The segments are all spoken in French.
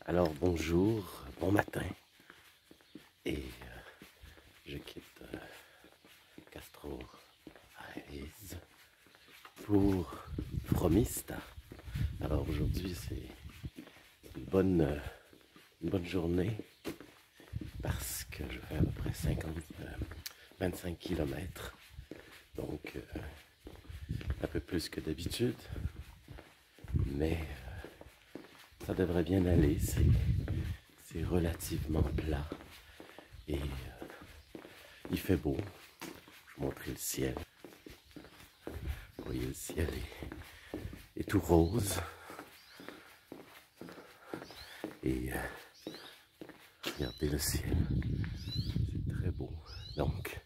Alors bonjour, bon matin, et je quitte Castro Aires pour Fromista. Alors aujourd'hui c'est une bonne journée parce que je fais à peu près 25 km, donc un peu plus que d'habitude, mais ça devrait bien aller. C'est relativement plat et il fait beau. Je vous montrer le ciel. Vous voyez, le ciel est tout rose. Et regardez le ciel. C'est très beau. Donc,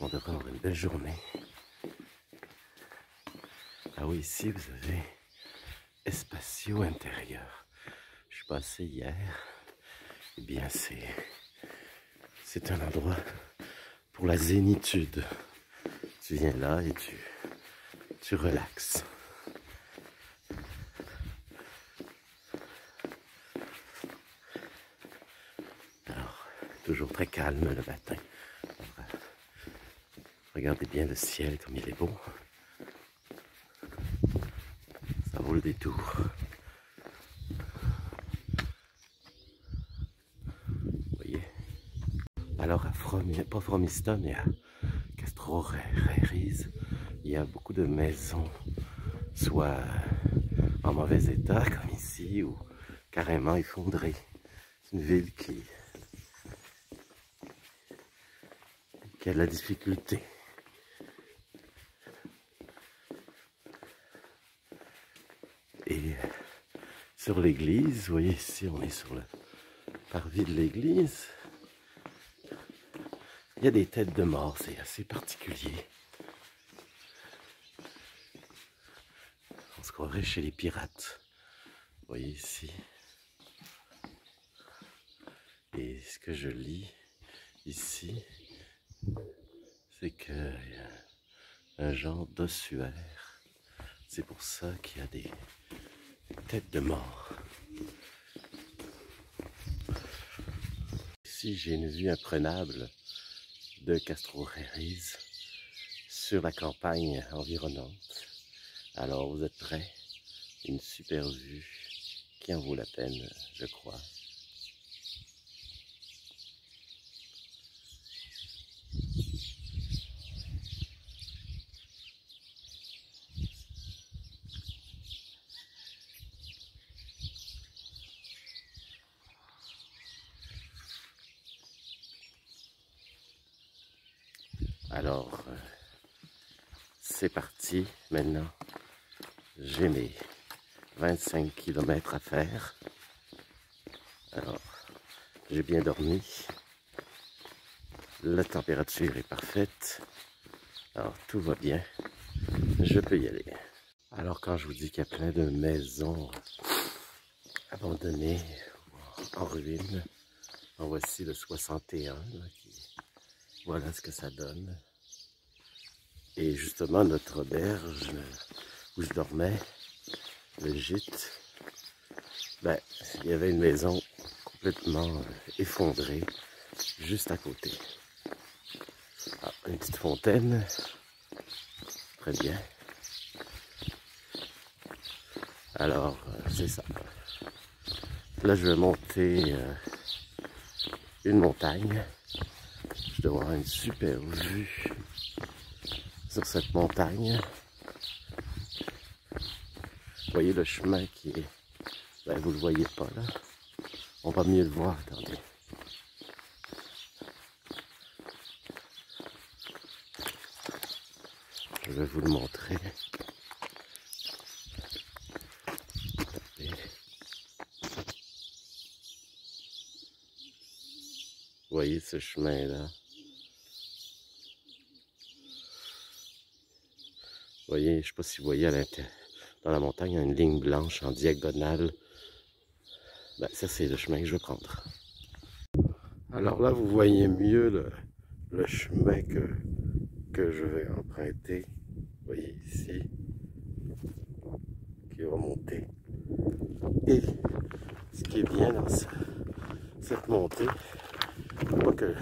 on devrait avoir une belle journée. Ah oui, ici vous avez Espacio intérieur. Je suis passé hier. Eh bien, c'est un endroit pour la zénitude. Tu viens là et tu relaxes. Alors, toujours très calme le matin. Regardez bien le ciel comme il est beau. Ça vaut le détour. Vous voyez? Alors à pas Fromista, mais à Castro Aires, il y a beaucoup de maisons, soit en mauvais état comme ici, ou carrément effondrées. C'est une ville qui a de la difficulté. Et sur l'église, vous voyez ici, on est sur le parvis de l'église. Il y a des têtes de mort, c'est assez particulier. On se croirait chez les pirates. Vous voyez ici. Et ce que je lis ici, c'est qu'il y a un genre d'ossuaire. C'est pour ça qu'il y a des têtes de mort. Ici, j'ai une vue imprenable de Castro Aires sur la campagne environnante. Alors, vous êtes prêts? Une super vue qui en vaut la peine, je crois. Alors, c'est parti. Maintenant, j'ai mes 25 km à faire. Alors, j'ai bien dormi. La température est parfaite. Alors, tout va bien. Je peux y aller. Alors, quand je vous dis qu'il y a plein de maisons abandonnées, en ruine, en voici le 61. Voilà ce que ça donne. Et justement, notre auberge où je dormais, le gîte, ben, il y avait une maison complètement effondrée juste à côté. Ah, une petite fontaine, très bien. Alors, c'est ça. Là, je vais monter une montagne. Je dois avoir une super vue sur cette montagne. Vous voyez le chemin qui est... Ben, vous le voyez pas là. On va mieux le voir, attendez. Je vais vous le montrer. Vous voyez ce chemin-là. Vous voyez, je ne sais pas si vous voyez à l'intérieur. Dans la montagne, il y a une ligne blanche en diagonale. Ben, ça, c'est le chemin que je vais prendre. Alors là, vous voyez mieux le chemin que je vais emprunter. Vous voyez ici, qui va monter. Et Ce qui est bien dans cette montée, pas que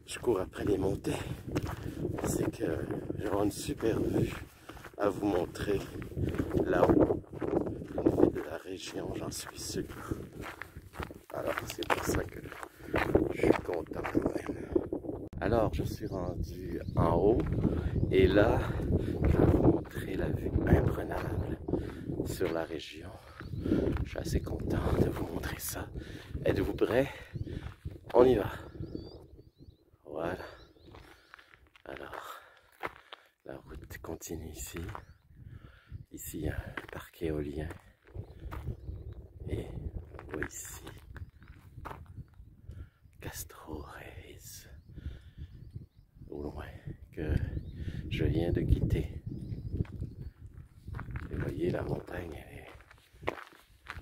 je cours après les montées, c'est que j'aurai une super vue à vous montrer là-haut, une vue de la région, j'en suis sûr. Alors c'est pour ça que je suis content quand même. Alors je suis rendu en haut et là je vais vous montrer la vue imprenable sur la région. Je suis assez content de vous montrer ça. Êtes-vous prêts? On y va. Voilà. Alors, la route continue ici. Ici, il y a un parc éolien. Et on voit ici Castro Reyes, au loin, que je viens de quitter. Vous voyez, la montagne,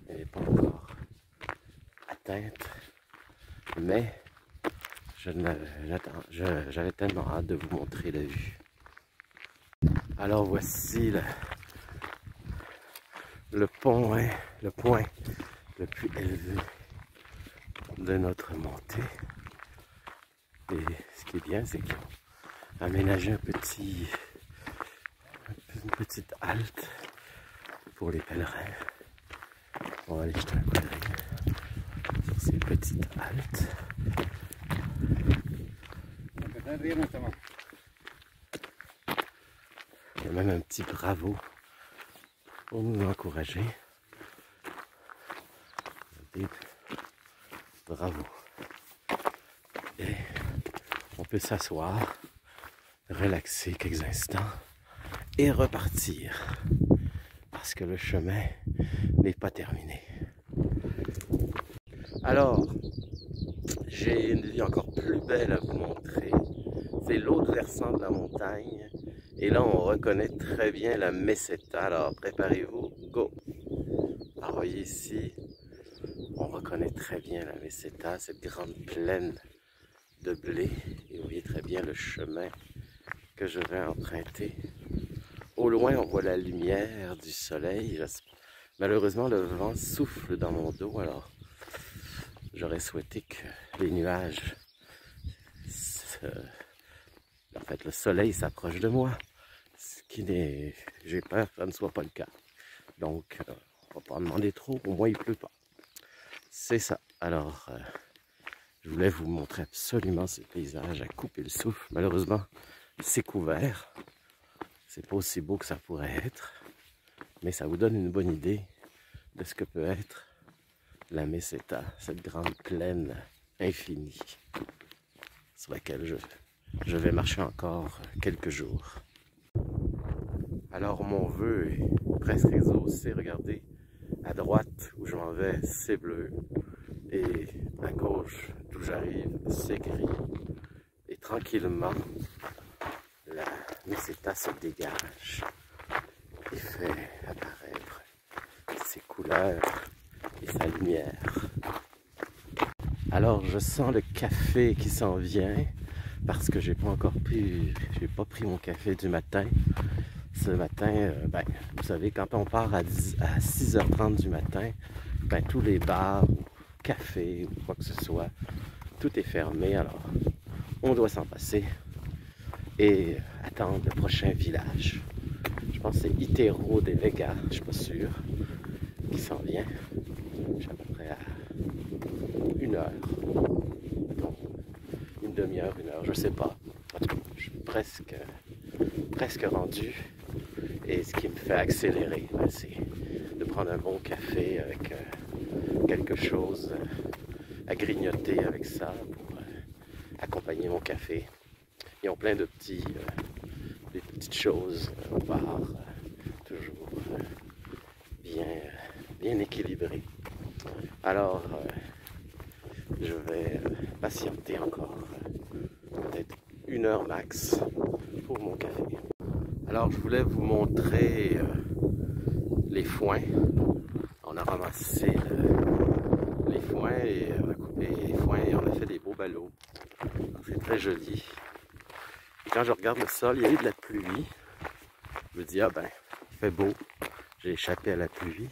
elle n'est pas encore atteinte, mais j'avais tellement hâte de vous montrer la vue. Alors voici le pont, hein, le point le plus élevé de notre montée. Et ce qui est bien, c'est qu'ils ont aménagé une petite halte pour les pèlerins. On va aller jeter un coup d'œil sur ces petites haltes. Il y a même un petit bravo pour nous encourager. Bravo. Et on peut s'asseoir, relaxer quelques instants et repartir. Parce que le chemin n'est pas terminé. Alors, j'ai une vue encore plus belle à vous montrer. C'est l'autre versant de la montagne. Et là, on reconnaît très bien la Meseta. Alors, préparez-vous, go! Alors, voyez ici, on reconnaît très bien la Meseta, cette grande plaine de blé. Et vous voyez très bien le chemin que je vais emprunter. Au loin, on voit la lumière du soleil. Malheureusement, le vent souffle dans mon dos, alors j'aurais souhaité que les nuages, en fait, le soleil s'approche de moi, ce qui n'est, j'ai peur que ça ne soit pas le cas. Donc, on va pas en demander trop, au moins il pleut pas. C'est ça. Alors, je voulais vous montrer absolument ce paysage à couper le souffle. Malheureusement, c'est couvert. C'est pas aussi beau que ça pourrait être, mais ça vous donne une bonne idée de ce que peut être la Meseta, cette grande plaine infinie sur laquelle je vais marcher encore quelques jours. Alors mon vœu est presque exaucé. Regardez, à droite où je m'en vais, c'est bleu, et à gauche d'où j'arrive, c'est gris. Et tranquillement, la Meseta se dégage et fait apparaître ses couleurs et sa lumière. Alors je sens le café qui s'en vient parce que j'ai pas pris mon café du matin. Ce matin, vous savez, quand on part à 6h30 du matin, tous les bars, ou cafés ou quoi que ce soit, tout est fermé. Alors on doit s'en passer et attendre le prochain village. Je pense que c'est Itero de Vega, je suis pas sûr, qui s'en vient. Je suis à peu près à 1 heure, donc une demi-heure, 1 heure, je sais pas. En tout cas, je suis presque rendu. Et ce qui me fait accélérer, c'est de prendre un bon café avec quelque chose à grignoter avec ça pour accompagner mon café. Ils ont plein de des petites choses au bar, toujours bien équilibrées. Alors, je vais patienter encore peut-être 1 heure max pour mon café. Alors, je voulais vous montrer les foins. On a ramassé les foins et on a coupé les foins et on a fait des beaux ballots. C'est très joli. Et quand je regarde le sol, il y a eu de la pluie. Je me dis, ah ben, il fait beau. J'ai échappé à la pluie.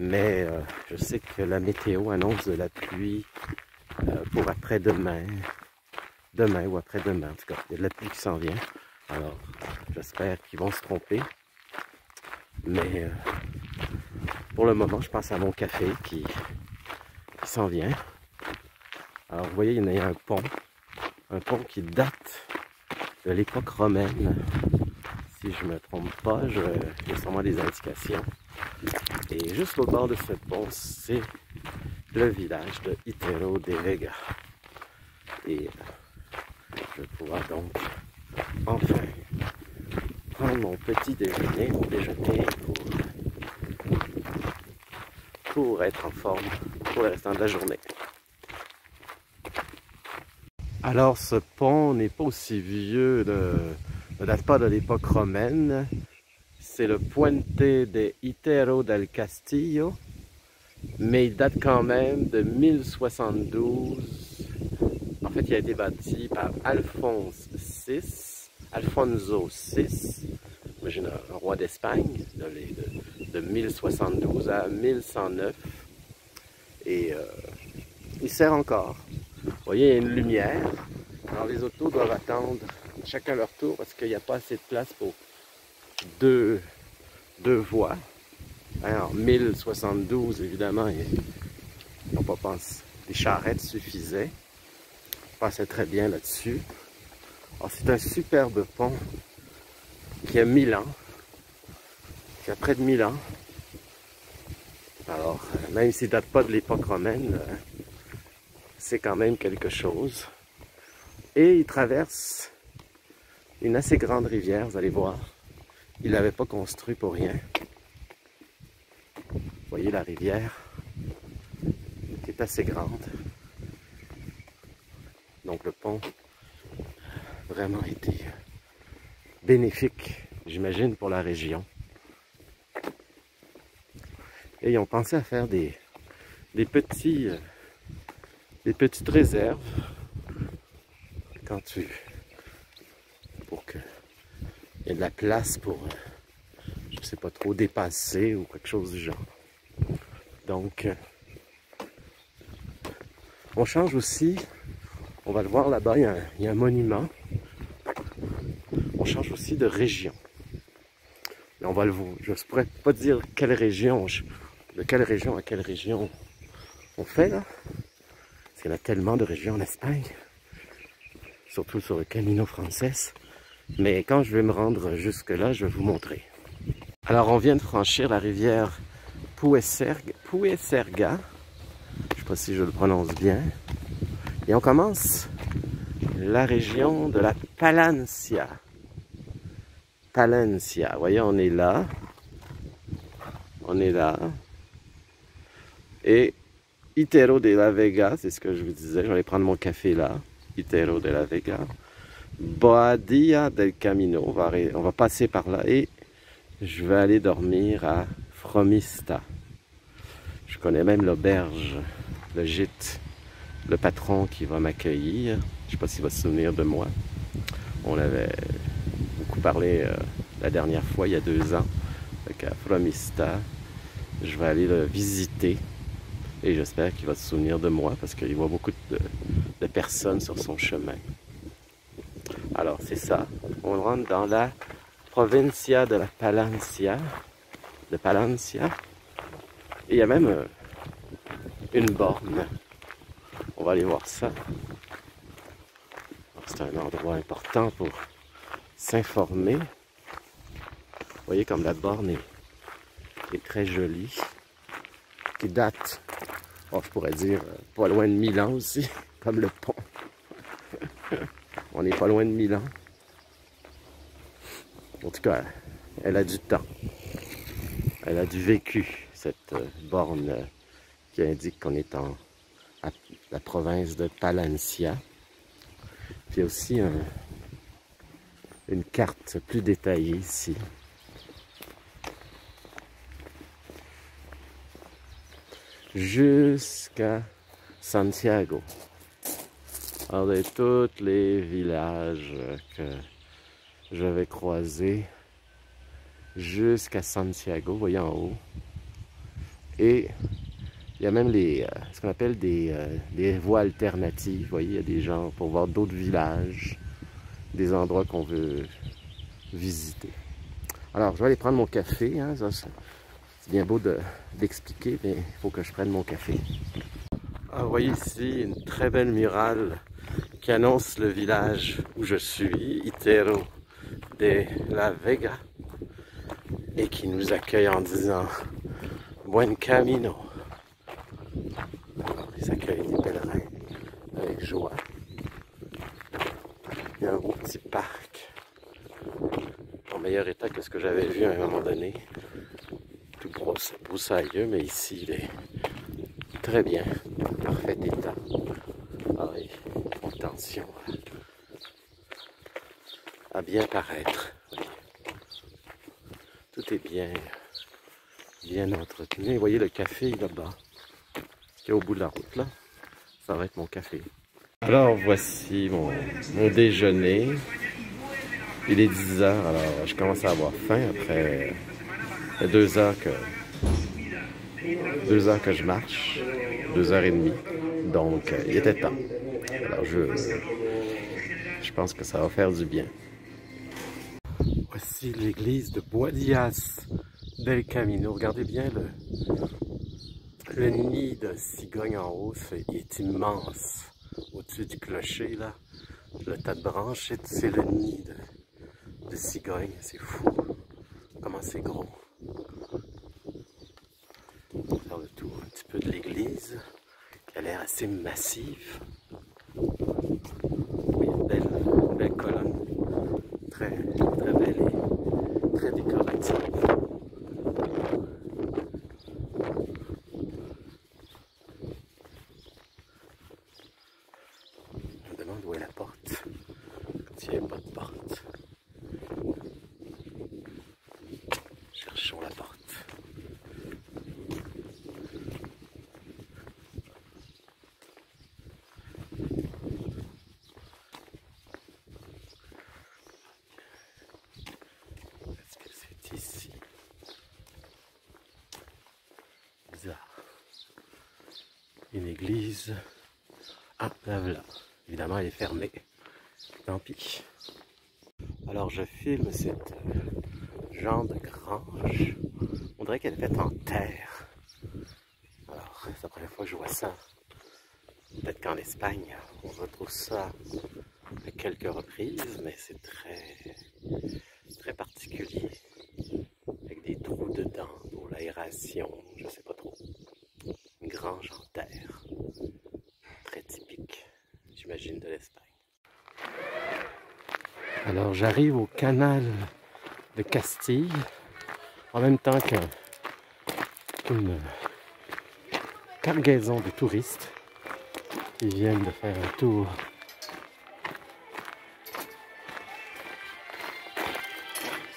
Mais je sais que la météo annonce de la pluie pour après-demain. Demain ou après-demain, en tout cas. Il y a de la pluie qui s'en vient. Alors, j'espère qu'ils vont se tromper. Mais pour le moment, je pense à mon café qui s'en vient. Alors, vous voyez, il y a un pont qui date de l'époque romaine. Si je ne me trompe pas, il y a sûrement des indications. Et juste au bord de ce pont, c'est le village de Higuero de Vega. Et je vais pouvoir donc enfin prendre mon petit déjeuner, pour être en forme pour le restant de la journée. Alors ce pont n'est pas aussi vieux, ne date pas de l'époque romaine. C'est le Puente de Higuero del Castillo, mais il date quand même de 1072. En fait, il a été bâti par Alfonso VI, un roi d'Espagne, de 1072 à 1109. Et il sert encore. Vous voyez, il y a une lumière. Alors les autos doivent attendre chacun leur tour parce qu'il n'y a pas assez de place pour deux voies. En 1072, évidemment, ils n'ont pas pensé. Les charrettes suffisaient. Ils passaient très bien là-dessus. Alors c'est un superbe pont qui a 1000 ans, qui a près de 1000 ans. Alors, même s'il ne date pas de l'époque romaine, c'est quand même quelque chose. Et il traverse une assez grande rivière, vous allez voir. Il ne l'avait pas construit pour rien. Vous voyez la rivière qui est assez grande. Donc le pont a vraiment été bénéfique, j'imagine, pour la région. Et ils ont pensé à faire des petites réserves pour qu'il y ait de la place pour, je ne sais pas trop, dépasser ou quelque chose du genre. Donc, on change aussi, on va le voir là-bas, il y a un monument. On change aussi de région. Mais on va le voir. Je ne pourrais pas dire quelle région, de quelle région à quelle région on fait là. Parce qu'il y en a tellement de régions en Espagne. Surtout sur le Camino Frances. Mais quand je vais me rendre jusque là, je vais vous montrer. Alors on vient de franchir la rivière Pueserga. Je ne sais pas si je le prononce bien. Et on commence la région de la Palencia. Palencia. Vous voyez, on est là. On est là. Et Higuero de la Vega, c'est ce que je vous disais. Je vais aller prendre mon café là. Higuero de la Vega. Boadilla del Camino. On va passer par là et je vais aller dormir à Fromista. Je connais même l'auberge, le gîte, le patron qui va m'accueillir. Je ne sais pas s'il va se souvenir de moi. On avait beaucoup parlé la dernière fois, il y a 2 ans. Donc à Fromista, je vais aller le visiter. Et j'espère qu'il va se souvenir de moi parce qu'il voit beaucoup de personnes sur son chemin. Alors c'est ça. On rentre dans la Provincia de la Palencia. Et il y a même une borne. On va aller voir ça. C'est un endroit important pour s'informer. Vous voyez comme la borne est très jolie. Qui date, je pourrais dire, pas loin de 1000 ans aussi, comme le pont. On n'est pas loin de 1000 ans. En tout cas, elle a du temps. Elle a du vécu, cette borne qui indique qu'on est à la province de Palencia. Puis il y a aussi une carte plus détaillée ici. Jusqu'à Santiago. Alors de tous les villages que je vais croiser jusqu'à Santiago, vous voyez en haut, Et il y a même ce qu'on appelle des voies alternatives. Vous voyez, il y a des gens pour voir d'autres villages, des endroits qu'on veut visiter. Alors, je vais aller prendre mon café. Hein, c'est bien beau d'expliquer, mais il faut que je prenne mon café. Alors, vous voyez ici une très belle murale qui annonce le village où je suis, Itero de la Vega, et qui nous accueille en disant Buen Camino. Alors, ils accueillent les pèlerins avec joie. Il y a un beau petit parc en meilleur état que ce que j'avais vu à un moment donné. Tout broussailleux, mais ici il est très bien, en parfait état. Ah oui, attention à bien paraître. Oui. Tout est bien entretenu. Vous voyez le café là-bas, qui est au bout de la route là. Ça va être mon café. Alors voici mon déjeuner. Il est 10 h, alors je commence à avoir faim après 2 heures que je marche, 2h30. Donc il était temps. Alors je pense que ça va faire du bien. Voici l'église de Boadillas del Camino. Regardez bien le nid de cigogne en haut, est immense. Au-dessus du clocher, là, le tas de branches, c'est le nid de cigogne. C'est fou. Comment c'est gros. On va faire le tour un petit peu de l'église, qui a l'air assez massive. Oui, une belle colonne. Très belle et très décorative. Je me demande où est la porte, quand il n'y a pas de porte. Cherchons la porte. Est-ce que c'est ici? Bizarre. Une église. Ah, là voilà. Évidemment, elle est fermée. Tant pis. Alors, je filme cette genre de grange. On dirait qu'elle est faite en terre. Alors, c'est la première fois que je vois ça. Peut-être qu'en Espagne, on retrouve ça à quelques reprises, mais c'est très particulier. Avec des trous dedans pour l'aération, je sais pas trop. Une grange en terre. Très typique, j'imagine, de l'Espagne. Alors j'arrive au canal de Castille, en même temps qu'une cargaison de touristes qui viennent de faire un tour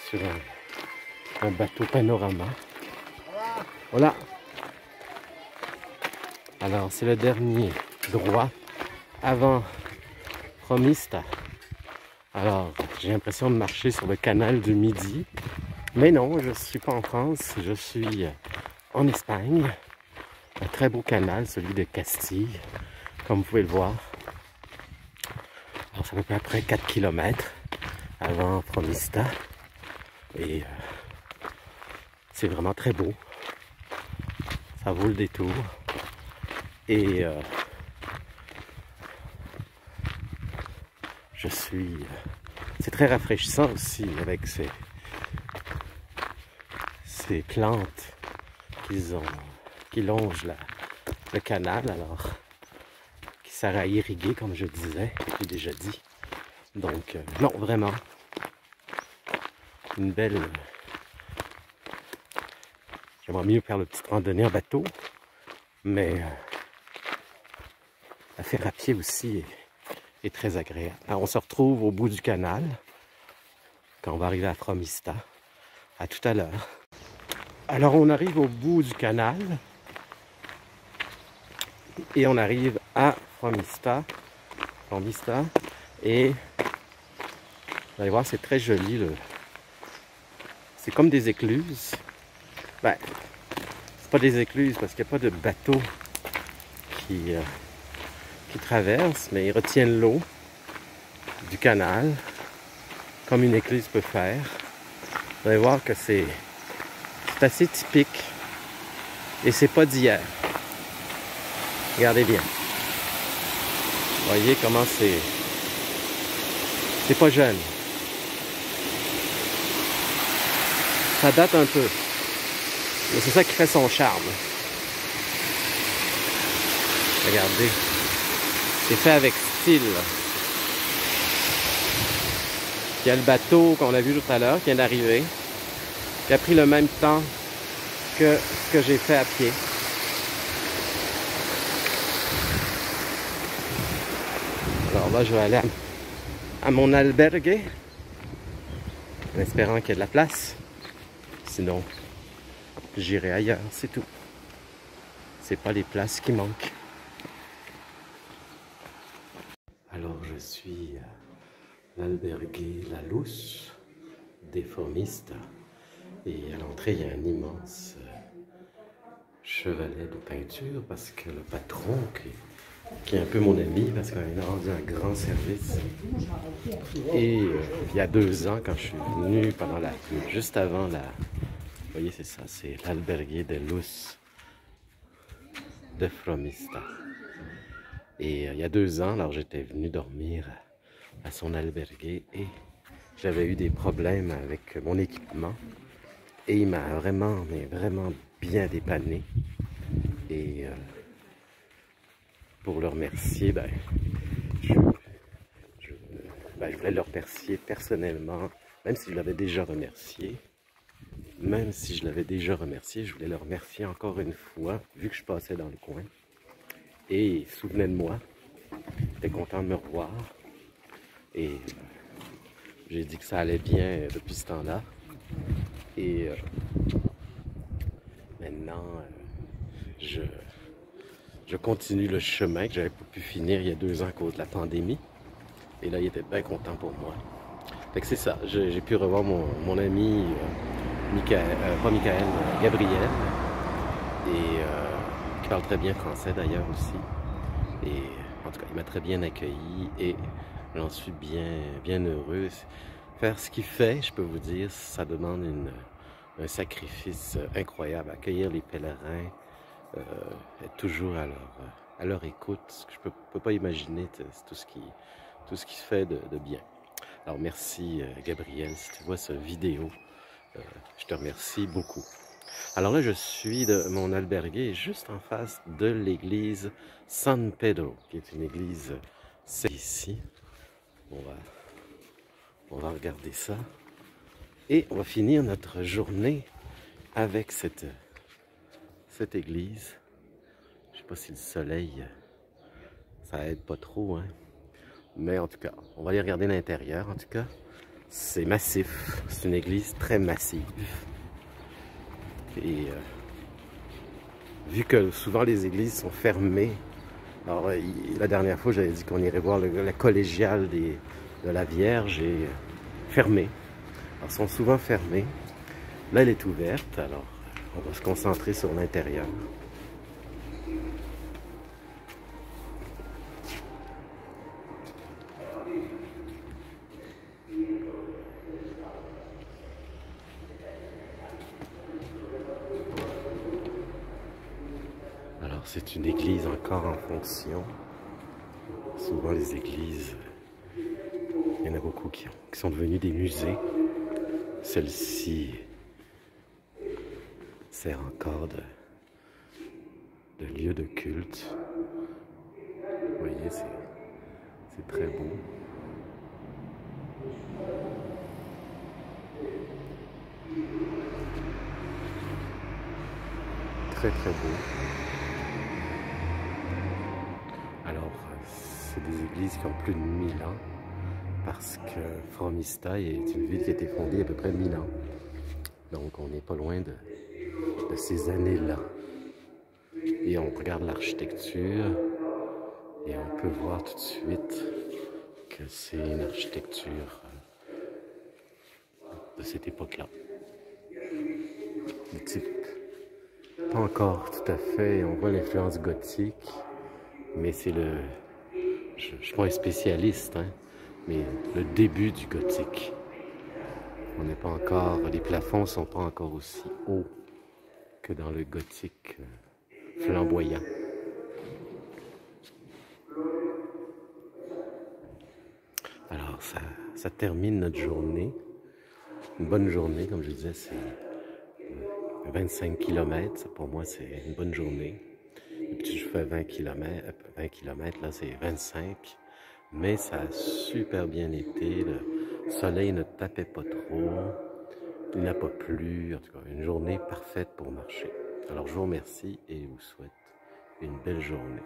sur un bateau panorama. Voilà. Alors c'est le dernier droit avant Fromista. Alors j'ai l'impression de marcher sur le canal du Midi, mais non, je ne suis pas en France, je suis en Espagne. Un très beau canal, celui de Castille, comme vous pouvez le voir. Alors ça fait à peu près 4 km avant Fromista. Et c'est vraiment très beau. Ça vaut le détour. Et c'est très rafraîchissant aussi avec ces plantes qui longent le canal, alors qui sert à irriguer, comme je disais, j'ai déjà dit. Donc, non, vraiment, une belle... J'aimerais mieux faire le petit randonnée en bateau, mais la faire à pied aussi est très agréable. Alors, on se retrouve au bout du canal, quand on va arriver à Fromista. À tout à l'heure. Alors, on arrive au bout du canal, et on arrive à Fromista, et vous allez voir, c'est très joli. C'est comme des écluses. Ben, pas des écluses parce qu'il n'y a pas de bateau qui traverse, mais ils retiennent l'eau du canal, comme une écluse peut faire. Vous allez voir que c'est assez typique et c'est pas d'hier. Regardez bien. Voyez comment c'est pas jeune. Ça date un peu. Mais c'est ça qui fait son charme. Regardez. C'est fait avec style. Il y a le bateau qu'on a vu tout à l'heure qui vient d'arriver, qui a pris le même temps que ce que j'ai fait à pied. Alors là, je vais aller à mon albergue, en espérant qu'il y ait de la place. Sinon, j'irai ailleurs, c'est tout. C'est pas les places qui manquent. Alors, je suis à l'albergue La Luce des Formistas. Et à l'entrée, il y a un immense chevalet de peinture parce que le patron, qui est un peu mon ami, parce qu'il a rendu un grand service. Et il y a 2 ans, quand je suis venu, juste avant la... Vous voyez, c'est ça, c'est l'albergue de Luz de Fromista. Et il y a 2 ans, alors j'étais venu dormir à son albergue et j'avais eu des problèmes avec mon équipement. Et il m'a vraiment, mais vraiment bien dépanné. Et pour le remercier, je voulais le remercier personnellement, même si je l'avais déjà remercié. Je voulais le remercier encore une fois, vu que je passais dans le coin. Et il se souvenait de moi. Il était content de me revoir. Et j'ai dit que ça allait bien depuis ce temps-là. Et maintenant, je continue le chemin que j'avais pas pu finir il y a 2 ans à cause de la pandémie. Et là, il était bien content pour moi. Fait que c'est ça, j'ai pu revoir mon ami Gabriel, et qui parle très bien français d'ailleurs aussi. Et en tout cas, il m'a très bien accueilli et j'en suis bien heureux. Faire ce qu'il fait, je peux vous dire, ça demande un sacrifice incroyable. Accueillir les pèlerins, être toujours à leur écoute, ce que je peux pas imaginer, c'est tout ce qui se fait de bien. Alors merci Gabriel, si tu vois cette vidéo, je te remercie beaucoup. Alors là, je suis de mon albergue juste en face de l'église San Pedro, qui est une église, c'est ici. On va regarder ça. Et on va finir notre journée avec cette église. Je sais pas si le soleil, ça aide pas trop, hein. Mais en tout cas, on va aller regarder l'intérieur. En tout cas, c'est massif. C'est une église très massive. Et vu que souvent les églises sont fermées, alors la dernière fois j'avais dit qu'on irait voir la collégiale de la Vierge et fermée. Alors elles sont souvent fermées. Là elle est ouverte, alors on va se concentrer sur l'intérieur. Alors c'est une église encore en fonction. Souvent les églises, il y en a beaucoup qui sont devenues des musées. Celle-ci sert encore de lieu de culte. Vous voyez, c'est très beau. Très beau. Alors, c'est des églises qui ont plus de 1000 ans parce que Fromista est une ville qui a été fondée il y a à peu près 1000 ans. Donc, on n'est pas loin de ces années-là. Et on regarde l'architecture et on peut voir tout de suite que c'est une architecture de cette époque-là. Le type Pas encore tout à fait, on voit l'influence gothique, mais c'est le... Je ne suis pas un spécialiste, hein, mais le début du gothique. On n'est pas encore... Les plafonds ne sont pas encore aussi hauts que dans le gothique flamboyant. Alors, ça termine notre journée. Une bonne journée, comme je disais, c'est 25 km. Ça, pour moi, c'est une bonne journée. D'habitude, je fais 20 km, là, c'est 25. Mais ça a super bien été. Le soleil ne tapait pas trop. Il n'a pas plu. En tout cas, une journée parfaite pour marcher. Alors, je vous remercie et vous souhaite une belle journée.